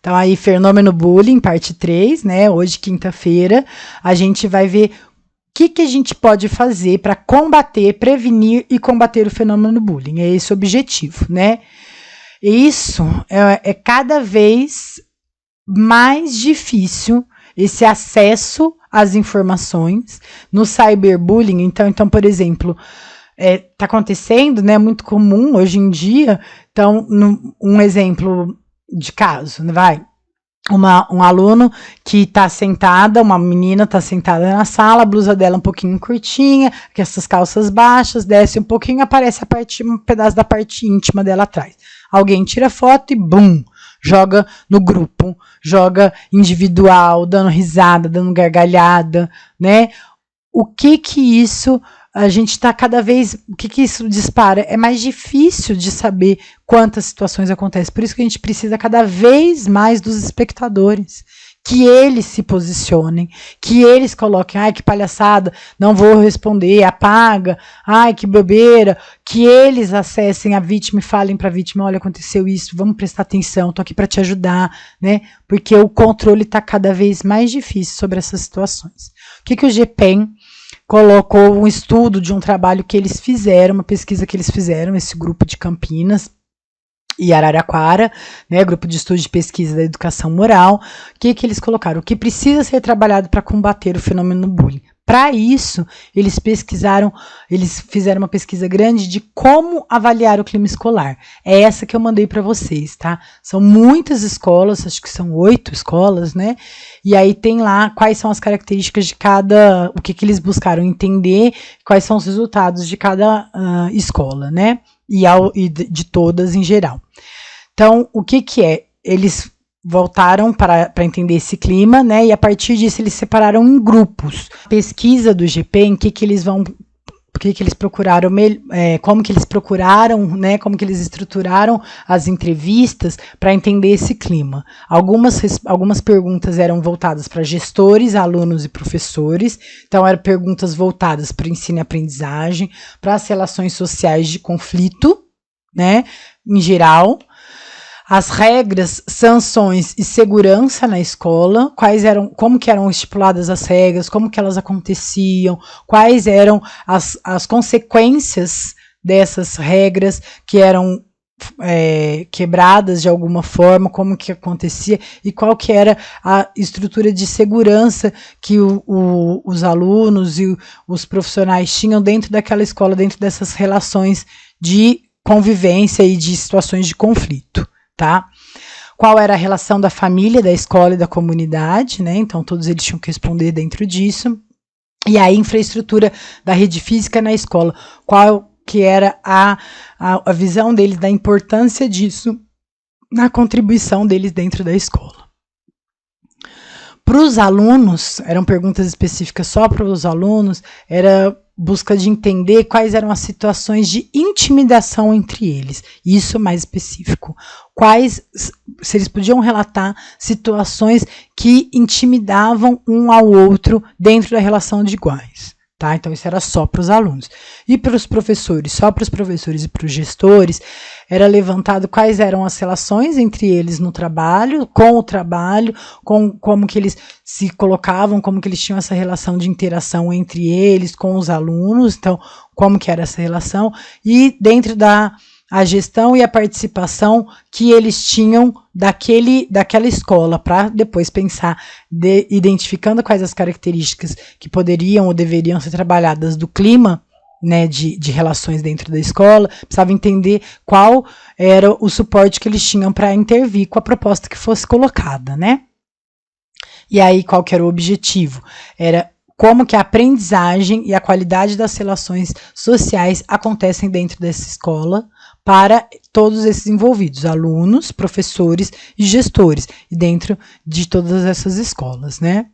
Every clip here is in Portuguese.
Então aí, fenômeno bullying, parte 3, né? Hoje, quinta-feira, a gente vai ver o que a gente pode fazer para combater, prevenir e combater o fenômeno bullying. É esse o objetivo, né? E isso é cada vez mais difícil, esse acesso às informações no cyberbullying. Então, por exemplo, tá acontecendo, né? Muito comum hoje em dia. Então, um exemplo de caso, vai. Um aluno que tá sentada, uma menina tá sentada na sala, a blusa dela um pouquinho curtinha, com essas calças baixas, desce um pouquinho, aparece um pedaço da parte íntima dela atrás. Alguém tira foto e bum, joga no grupo, joga individual, dando risada, dando gargalhada, né? O que isso a gente está cada vez... O que isso dispara? É mais difícil de saber quantas situações acontecem. Por isso que a gente precisa cada vez mais dos espectadores. Que eles se posicionem, que eles coloquem, ai, que palhaçada, não vou responder, apaga, ai, que bobeira, que eles acessem a vítima e falem para a vítima, olha, aconteceu isso, vamos prestar atenção, tô aqui para te ajudar, né? Porque o controle está cada vez mais difícil sobre essas situações. O que o GPEM colocou um estudo de um trabalho que eles fizeram, uma pesquisa que eles fizeram, esse grupo de Campinas e Araraquara, né, grupo de estudo de pesquisa da educação moral. O que eles colocaram? O que precisa ser trabalhado para combater o fenômeno bullying? Para isso, eles fizeram uma pesquisa grande de como avaliar o clima escolar. É essa que eu mandei para vocês, tá? São muitas escolas, acho que são 8 escolas, né? E aí tem lá quais são as características de cada, o que eles buscaram entender, quais são os resultados de cada escola, né? E de todas em geral. Então, o que é? Eles voltaram para entender esse clima, né? E a partir disso eles separaram em grupos. A pesquisa do GPEM, que eles procuraram, como que eles procuraram, né? Como que eles estruturaram as entrevistas para entender esse clima. Algumas perguntas eram voltadas para gestores, alunos e professores. Então, eram perguntas voltadas para o ensino e aprendizagem, para as relações sociais de conflito, né? Em geral. As regras, sanções e segurança na escola, como que eram estipuladas as regras, como que elas aconteciam, quais eram as consequências dessas regras que eram quebradas de alguma forma, como que acontecia e qual que era a estrutura de segurança que os alunos e os profissionais tinham dentro daquela escola, dentro dessas relações de convivência e de situações de conflito. Tá? Qual era a relação da família, da escola e da comunidade, né? Então, todos eles tinham que responder dentro disso. E a infraestrutura da rede física na escola. Qual que era a visão deles da importância disso na contribuição deles dentro da escola. Para os alunos, eram perguntas específicas só para os alunos, era busca de entender quais eram as situações de intimidação entre eles, isso mais específico. Se eles podiam relatar situações que intimidavam um ao outro dentro da relação de iguais. Tá? Então, isso era só para os alunos. E para os professores, só para os professores e para os gestores, era levantado quais eram as relações entre eles no trabalho, com o trabalho, como que eles se colocavam, como que eles tinham essa relação de interação entre eles, com os alunos, então, como que era essa relação, e dentro a gestão e a participação que eles tinham daquela escola, para depois pensar, identificando quais as características que poderiam ou deveriam ser trabalhadas do clima, né, de relações dentro da escola, precisava entender qual era o suporte que eles tinham para intervir com a proposta que fosse colocada, né? E aí, qual que era o objetivo? Era como que a aprendizagem e a qualidade das relações sociais acontecem dentro dessa escola para todos esses envolvidos, alunos, professores e gestores, e dentro de todas essas escolas, né?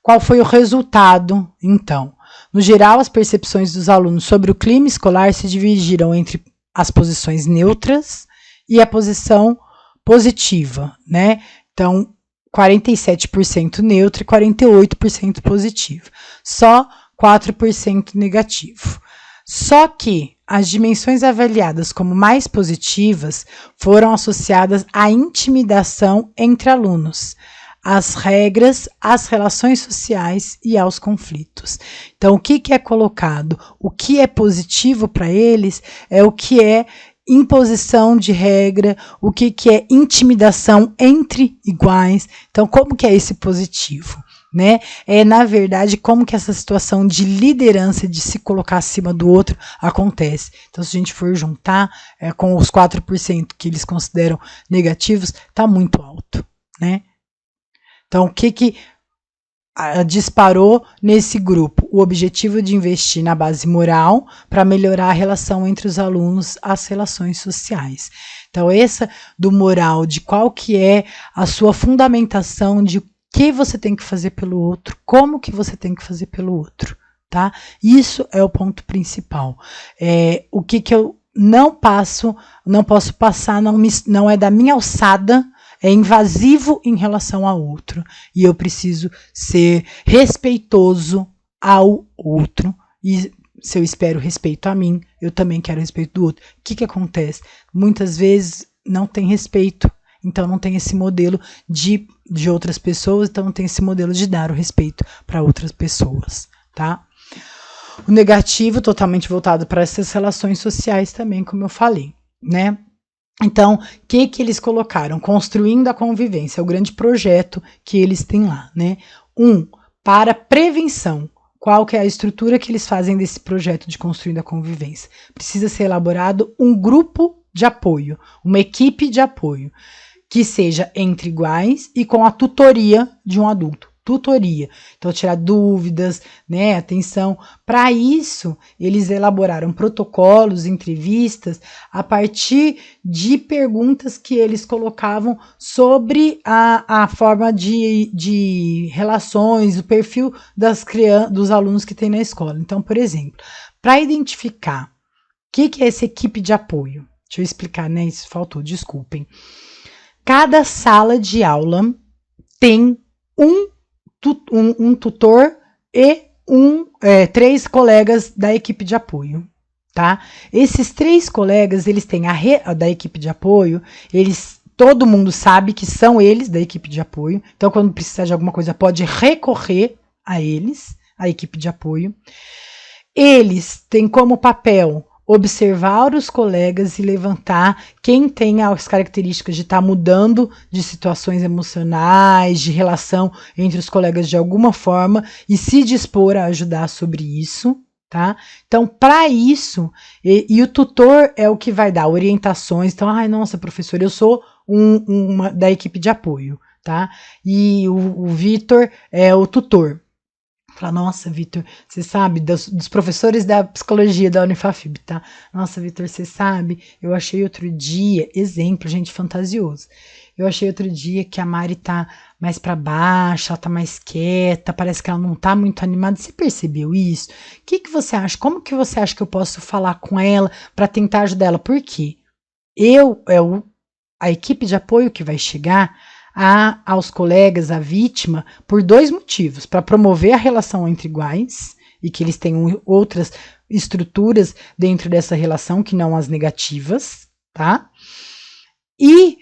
Qual foi o resultado, então? No geral, as percepções dos alunos sobre o clima escolar se dividiram entre as posições neutras e a posição positiva, né? Então, 47% neutro e 48% positivo. Só 4% negativo. Só que as dimensões avaliadas como mais positivas foram associadas à intimidação entre alunos, às regras, às relações sociais e aos conflitos. Então, o que é colocado? O que é positivo para eles é o que é imposição de regra, o que é intimidação entre iguais. Então, como que é esse positivo? Né? É, na verdade, como que essa situação de liderança, de se colocar acima do outro, acontece. Então, se a gente for juntar com os 4% que eles consideram negativos, está muito alto, né? Então, o que disparou nesse grupo? O objetivo de investir na base moral para melhorar a relação entre os alunos, as relações sociais. Então, essa do moral, de qual que é a sua fundamentação de que você tem que fazer pelo outro, como que você tem que fazer pelo outro, tá? Isso é o ponto principal. O que eu não posso passar, não é da minha alçada, é invasivo em relação ao outro. E eu preciso ser respeitoso ao outro. E se eu espero respeito a mim, eu também quero respeito do outro. O que acontece? Muitas vezes não tem respeito. Então não tem esse modelo de outras pessoas, então não tem esse modelo de dar o respeito para outras pessoas, tá? O negativo totalmente voltado para essas relações sociais também, como eu falei, né? Então, o que eles colocaram? Construindo a convivência, é o grande projeto que eles têm lá, né? Para prevenção. Qual que é a estrutura que eles fazem desse projeto de Construindo a Convivência? Precisa ser elaborado um grupo de apoio, uma equipe de apoio, que seja entre iguais e com a tutoria de um adulto. Tutoria. Então, tirar dúvidas, né? Atenção. Para isso, eles elaboraram protocolos, entrevistas, a partir de perguntas que eles colocavam sobre a forma de relações, o perfil dos alunos que tem na escola. Então, por exemplo, para identificar o que é essa equipe de apoio. Deixa eu explicar, né? Isso faltou, desculpem. Cada sala de aula tem um tutor e 3 colegas da equipe de apoio, tá? Esses 3 colegas, eles têm da equipe de apoio, todo mundo sabe que são eles da equipe de apoio, então quando precisar de alguma coisa pode recorrer a eles, a equipe de apoio. Eles têm como papel observar os colegas e levantar quem tem as características de estar mudando de situações emocionais, de relação entre os colegas de alguma forma e se dispor a ajudar sobre isso, tá? Então, para isso, e o tutor é o que vai dar orientações. Então, nossa, professor, eu sou da equipe de apoio, tá? E o Vitor é o tutor. Fala, nossa, Vitor, você sabe, dos professores da psicologia da Unifafib, tá? Nossa, Vitor, você sabe, eu achei outro dia, exemplo, gente, fantasioso. Eu achei outro dia que a Mari tá mais pra baixo, ela tá mais quieta, parece que ela não tá muito animada. Você percebeu isso? O que você acha? Como que você acha que eu posso falar com ela para tentar ajudar ela? Por quê? A equipe de apoio que vai chegar aos colegas, à vítima, por 2 motivos: para promover a relação entre iguais e que eles tenham outras estruturas dentro dessa relação que não as negativas, tá? E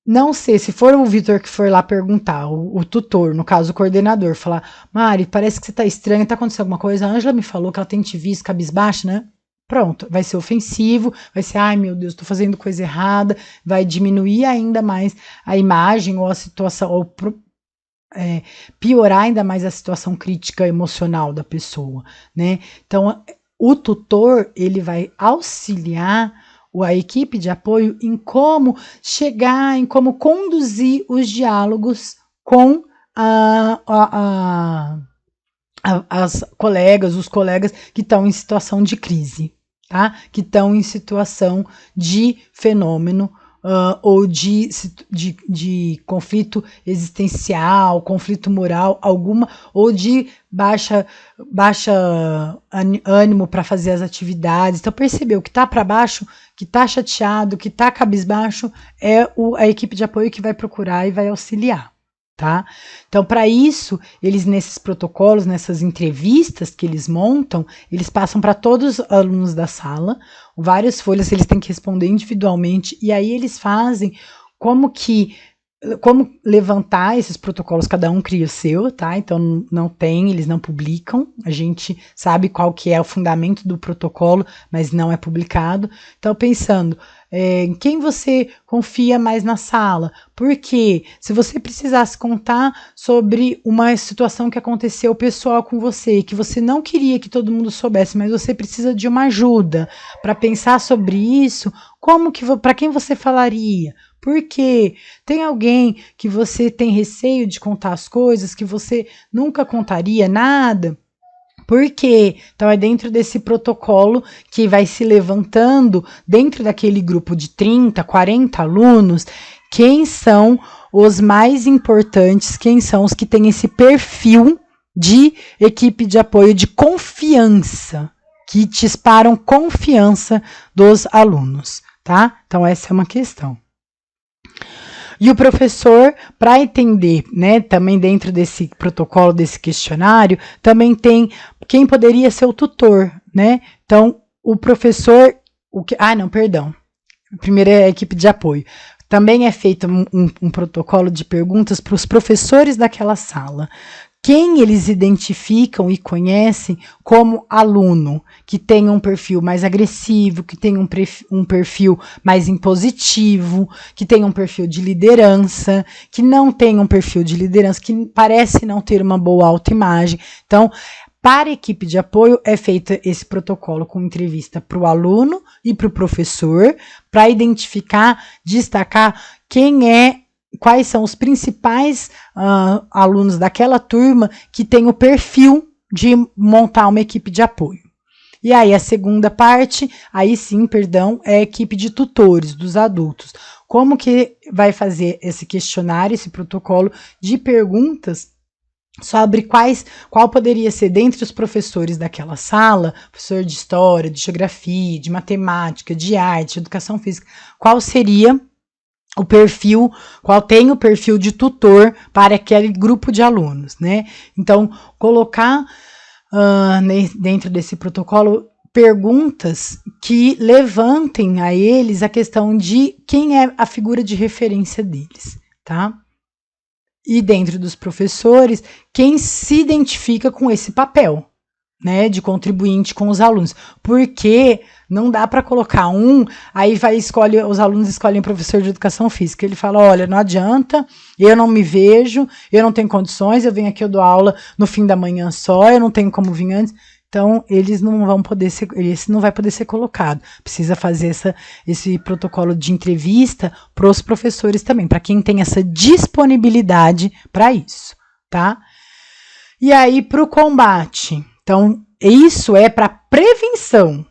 não sei, se for o Vitor que for lá perguntar, o tutor, no caso o coordenador, falar, Mari, parece que você tá estranha, tá acontecendo alguma coisa? A Ângela me falou que ela tem te visto cabisbaixa, né? Pronto, vai ser ofensivo, vai ser, ai meu Deus, tô fazendo coisa errada, vai diminuir ainda mais a imagem ou a situação, ou piorar ainda mais a situação crítica emocional da pessoa, né? Então, o tutor, ele vai auxiliar a equipe de apoio em como chegar, em como conduzir os diálogos com os colegas que estão em situação de crise, tá? Que estão em situação de fenômeno ou de conflito existencial, conflito moral alguma, ou de baixa ânimo para fazer as atividades. Então percebeu que tá para baixo, que tá chateado, que tá cabisbaixo, é a equipe de apoio que vai procurar e vai auxiliar, tá? Então, para isso, eles nesses protocolos, nessas entrevistas que eles montam, eles passam para todos os alunos da sala, várias folhas eles têm que responder individualmente, e aí eles fazem como levantar esses protocolos, cada um cria o seu, tá? Então eles não publicam, a gente sabe qual que é o fundamento do protocolo, mas não é publicado. Então, pensando, em quem você confia mais na sala? Porque se você precisasse contar sobre uma situação que aconteceu pessoal com você, que você não queria que todo mundo soubesse, mas você precisa de uma ajuda para pensar sobre isso, para quem você falaria? Porque tem alguém que você tem receio de contar as coisas, que você nunca contaria nada? Por quê? Então é dentro desse protocolo que vai se levantando, dentro daquele grupo de 30, 40 alunos, quem são os mais importantes, quem são os que têm esse perfil de equipe de apoio de confiança, que disparam confiança dos alunos, tá? Então essa é uma questão. E o professor, para entender, né, também dentro desse protocolo, desse questionário, também tem quem poderia ser o tutor, né? Então, o professor... Primeiro é a equipe de apoio. Também é feito um protocolo de perguntas para os professores daquela sala. Quem eles identificam e conhecem como aluno, que tem um perfil mais agressivo, que tem um perfil mais impositivo, que tem um perfil de liderança, que não tem um perfil de liderança, que parece não ter uma boa autoimagem. Então, para a equipe de apoio é feito esse protocolo com entrevista para o aluno e para o professor, para identificar, destacar quais são os principais alunos daquela turma que tem o perfil de montar uma equipe de apoio. E aí a segunda parte, é a equipe de tutores, dos adultos. Como que vai fazer esse questionário, esse protocolo de perguntas sobre qual poderia ser, dentre os professores daquela sala, professor de história, de geografia, de matemática, de arte, de educação física, qual seria o perfil, qual tem o perfil de tutor para aquele grupo de alunos, né? Então, colocar dentro desse protocolo perguntas que levantem a eles a questão de quem é a figura de referência deles, tá? E dentro dos professores, quem se identifica com esse papel, né, de contribuinte com os alunos, porque não dá para colocar aí os alunos escolhem o professor de educação física, ele fala, olha, não adianta, eu não me vejo, eu não tenho condições, eu venho aqui, eu dou aula no fim da manhã só, eu não tenho como vir antes, então eles não vão poder ser, esse não vai poder ser colocado, precisa fazer esse protocolo de entrevista para os professores também, para quem tem essa disponibilidade para isso, tá? E aí, para o combate, então, isso é para prevenção,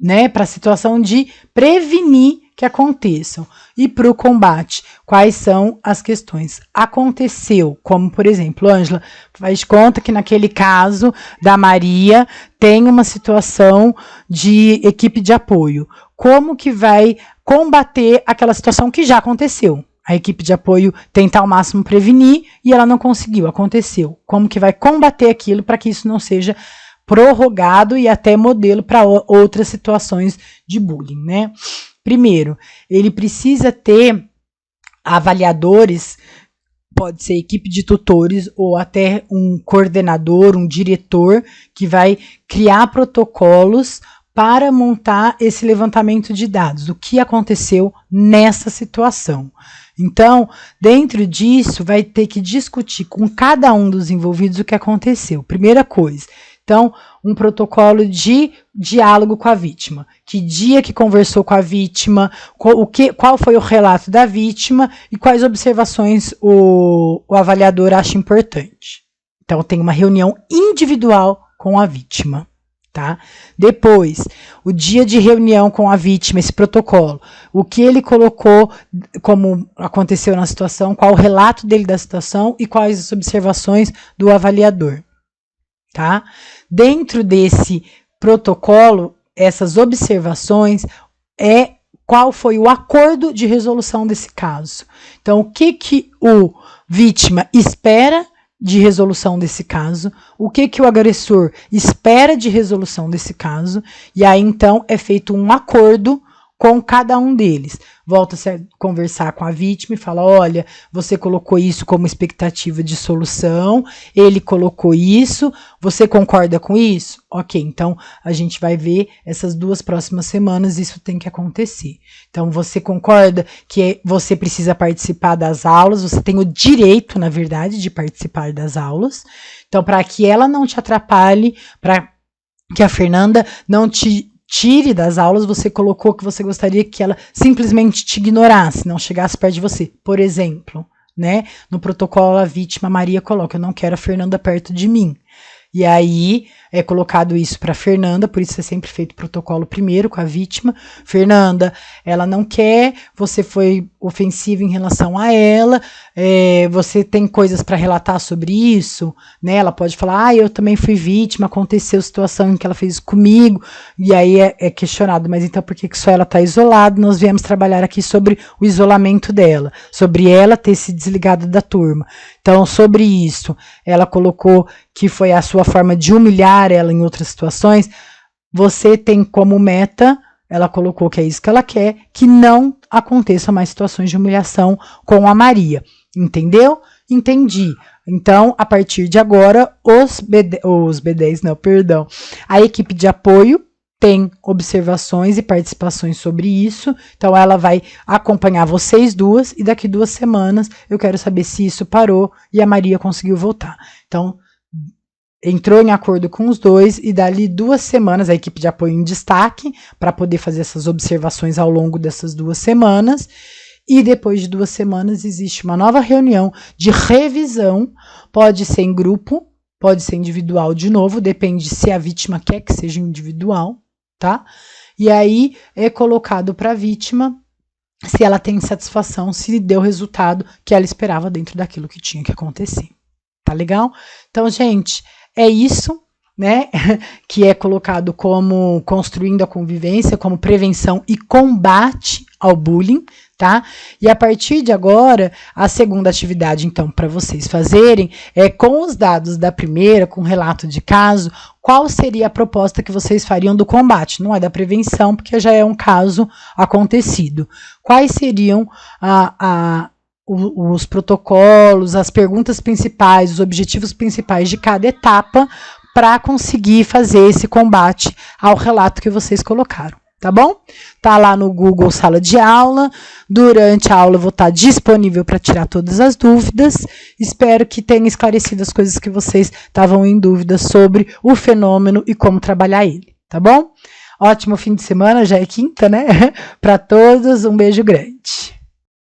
né? Para a situação de prevenir que aconteçam. E para o combate, quais são as questões? Aconteceu, como por exemplo, Ângela, faz de conta que naquele caso da Maria tem uma situação de equipe de apoio. Como que vai combater aquela situação que já aconteceu? A equipe de apoio tenta ao máximo prevenir e ela não conseguiu, aconteceu. Como que vai combater aquilo para que isso não seja prorrogado e até modelo para outras situações de bullying, né? Primeiro, ele precisa ter avaliadores, pode ser equipe de tutores ou até um coordenador, um diretor, que vai criar protocolos para montar esse levantamento de dados, o que aconteceu nessa situação. Então, dentro disso, vai ter que discutir com cada um dos envolvidos o que aconteceu. Primeira coisa, então, um protocolo de diálogo com a vítima. Que dia que conversou com a vítima, qual foi o relato da vítima e quais observações o avaliador acha importante. Então, tem uma reunião individual com a vítima. Tá? Depois, o dia de reunião com a vítima, esse protocolo, o que ele colocou, como aconteceu na situação, qual o relato dele da situação e quais as observações do avaliador. Tá? Dentro desse protocolo, essas observações qual foi o acordo de resolução desse caso. Então, o que o vítima espera de resolução desse caso, o que o agressor espera de resolução desse caso, e aí então é feito um acordo com cada um deles. Volta-se a conversar com a vítima e fala, olha, você colocou isso como expectativa de solução, ele colocou isso, você concorda com isso? Ok, então a gente vai ver essas 2 próximas semanas, isso tem que acontecer. Então você concorda que você precisa participar das aulas, você tem o direito, na verdade, de participar das aulas. Então, para que ela não te atrapalhe, para que a Fernanda não te tire das aulas, você colocou que você gostaria que ela simplesmente te ignorasse, não chegasse perto de você. Por exemplo, né? No protocolo, a vítima Maria coloca, eu não quero a Fernanda perto de mim. E aí é colocado isso para Fernanda, por isso é sempre feito protocolo primeiro com a vítima. Fernanda, ela não quer, você foi ofensivo em relação a ela, você tem coisas para relatar sobre isso, né? Ela pode falar, eu também fui vítima, aconteceu situação em que ela fez isso comigo, e aí é questionado, mas então por que só ela está isolada? Nós viemos trabalhar aqui sobre o isolamento dela, sobre ela ter se desligado da turma. Então, sobre isso, ela colocou que foi a sua forma de humilhar ela em outras situações. Você tem como meta, ela colocou que é isso que ela quer, que não aconteça mais situações de humilhação com a Maria. Entendeu? Entendi. Então, a partir de agora, a equipe de apoio tem observações e participações sobre isso, então ela vai acompanhar vocês duas, e daqui 2 semanas eu quero saber se isso parou e a Maria conseguiu voltar. Então, entrou em acordo com os dois, e dali 2 semanas, a equipe de apoio em destaque, para poder fazer essas observações ao longo dessas 2 semanas, e depois de 2 semanas existe uma nova reunião de revisão, pode ser em grupo, pode ser individual de novo, depende se a vítima quer que seja individual, tá? E aí é colocado para a vítima se ela tem satisfação, se deu o resultado que ela esperava dentro daquilo que tinha que acontecer. Tá legal? Então, gente, é isso, né? Que é colocado como construindo a convivência, como prevenção e combate ao bullying, tá? E a partir de agora, a segunda atividade, então, para vocês fazerem, é com os dados da primeira, com relato de caso, qual seria a proposta que vocês fariam do combate? Não é da prevenção, porque já é um caso acontecido. Quais seriam os protocolos, as perguntas principais, os objetivos principais de cada etapa para conseguir fazer esse combate ao relato que vocês colocaram? Tá bom? Tá lá no Google Sala de Aula. Durante a aula eu vou estar disponível para tirar todas as dúvidas. Espero que tenha esclarecido as coisas que vocês estavam em dúvida sobre o fenômeno e como trabalhar ele, tá bom? Ótimo fim de semana, já é quinta, né? Para todos, um beijo grande.